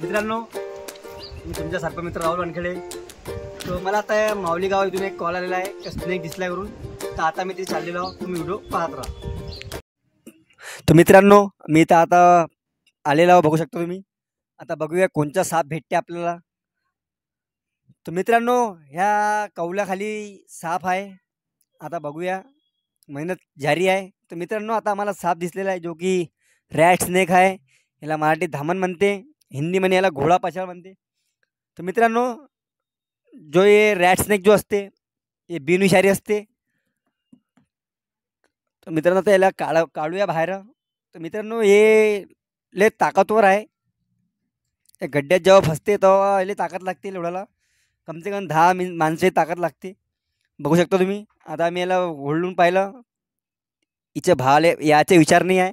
मित्रांनो, मी तुमचा सर्प मित्र राहुल वानखेडे. तो मला आता माऊली गाव इथून एक कॉल आलेला आहे, स्नेक दिसल्या करून. तर आता मी तिथे चाललेलो आहो, तुम्ही व्हिडिओ पाहत राहा. तर मित्रांनो, मी तर आता आलेलो आहो, बघू शकता तुम्ही. आता बघूया कोणचा साप भेटते आपल्याला. तर मित्रांनो, ह्या कौलाखाली साप आहे. आता बघूया, मेहनत जारी आहे. तर मित्रांनो, आता आम्हाला साप दिसलेला आहे जो की रॅट स्नेक आहे. याला मराठीत धामण म्हणते, हिंदीमध्ये याला घोडा पाशाळ म्हणते. तर मित्रांनो, जो हे रॅट स्नेक जो असते हे बिनविषारी असते. तर मित्रांनो, तर याला काढूया बाहेर. तर मित्रांनो, हे लय ताकदवर आहे. त्या गड्ड्यात जेव्हा फसते तेव्हा याला ताकद लागते. एवढ्याला कम से कम 10 माणसे ताकद लागते. बघू शकता तुम्ही. आता आम्ही याला ओढून पाहिलं, हिच्या भाले याचे विचार नाही आहे,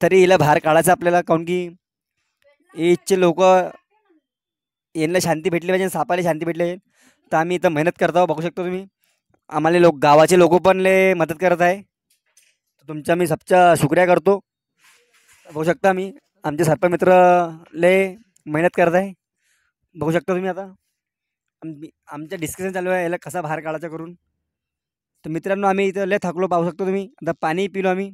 तरी हिला बाहेर काढायचं आपल्याला. काऊन की इथचे लोक यांना शांती भेटली पाहिजे, सापाला शांती भेटली पाहिजे. तर आम्ही इथं मेहनत करत आहोत. बघू शकतो तुम्ही. आम्हाला गावाचे लोक पण लय मदत करत आहे. तुमचा मी सबचा शुक्रिया करतो. बघू शकता आम्ही आमचे सर्प मित्र लय मेहनत करत आहे. बघू शकता तुम्ही. आता आमचं डिस्कशन चालू आहे याला कसा बाहेर काढायचा करून. तर मित्रांनो, आम्ही इथं लय थकलो. पाहू शकतो तुम्ही. आता पाणी पिलो आम्ही.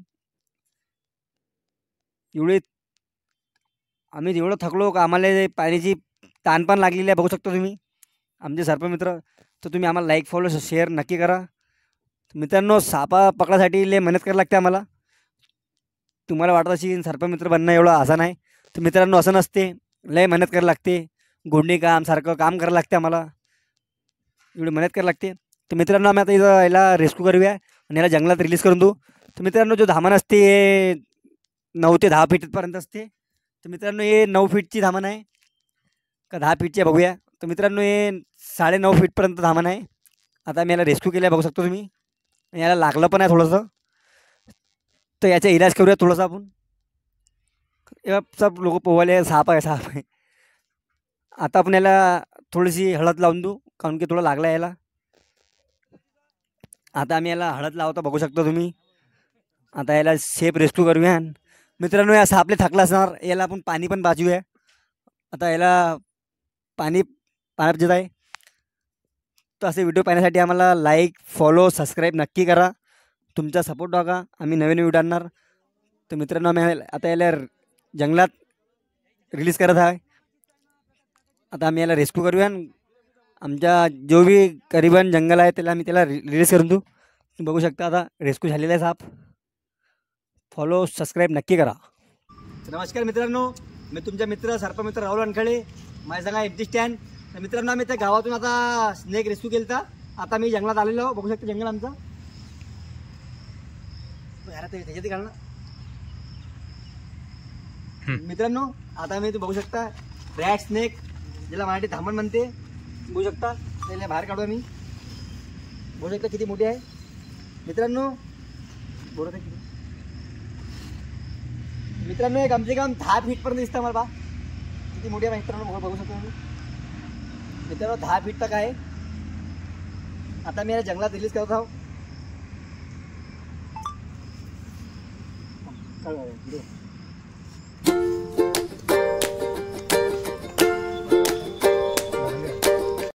आम्ही एवढं थकलो का आम्हाला पाण्याची ताण पण लागलेली आहे. बघू शकतो तुम्ही आमचे सर्प मित्र. तर तुम्ही आम्हाला लाईक फॉलो शेअर नक्की करा. मित्रांनो, सापा पकडासाठी लय मेहनत करायला लागते आम्हाला. तुम्हाला वाटत असेल सर्प मित्र बनणं एवढं आसान आहे. तर मित्रांनो, असं नसते. लय मेहनत करायला लागते. गोंडी काम सारखं काम करायला लागते आम्हाला. एवढी मेहनत करायला लागते. तर मित्रांनो, आम्ही आता इथं याला रेस्क्यू करूया आणि याला जंगलात रिलीज करून देऊ. तर मित्रांनो, जो धामण असते हे 9 ते 10 फीटपर्यंत असते. तर मित्रांनो, हे 9 फीटची धामण आहे का 10 फीटची आहे बघूया. तर मित्रांनो, हे 9.5 फीटपर्यंत धामण आहे. आता मी याला रेस्क्यू केलं आहे, बघू शकतो तुम्ही. याला लागलं पण आहे थोडंसं. तर याचा इलाज करूया थोडंसं आपण. सब लोक पोहायला साप आहे साप आहे. आता आपण याला थोडीशी हळद लावून देऊ, कारण की थोडं लागला याला. आता आम्ही याला हळद लावतो, बघू शकतो तुम्ही. आता याला सेफ रेस्क्यू करूया. मित्रांनो, या सापले थकला असणार, याला आपण पाणी पण पाजूया. आता याला पाण्यात देत आहे. तर असे व्हिडिओ पाहण्यासाठी आम्हाला लाईक फॉलो सबस्क्राईब नक्की करा. तुमचा सपोर्ट बघा, आम्ही नवीन व्हिडिओ आणणार. तर मित्रांनो, आम्ही आता याला जंगलात रिलीज करत आहे. आता आम्ही याला रेस्क्यू करूया. आमच्या जो बी करीबन जंगल आहे त्याला रिलीज करून देऊ. तुम्ही बघू शकता आता रेस्क्यू झालेला आहे साप. फॉलो सबस्क्राईब नक्की करा. नमस्कार मित्रांनो, मी तुमचा मित्र सर्प मित्र राहुल वानखेडे. माझ्या सांगा एमटी स्टँड. तर मित्रांनो, आम्ही त्या गावातून आता स्नेक रेस्क्यू केलं होता. आता मी जंगलात आलेलो आहो. बघू शकता जंगल आमचं. त्याच्यात घाल ना मित्रांनो. आता मी बघू शकता रॅट स्नेक, ज्याला मराठी धामण म्हणते. बघू शकता त्याला बाहेर काढू आम्ही. बघू शकता किती मोठी आहे मित्रांनो. बोलत आहे किती मित्रांनो, हे कम से कम 10 फीटपर्यंत दिसतं मला. किती मोठी आहे मित्रांनो, बघू शकतो मी. मित्रांनो, 10 फीट तक आहे. आता मी याला जंगलात रिलीज करत आहो.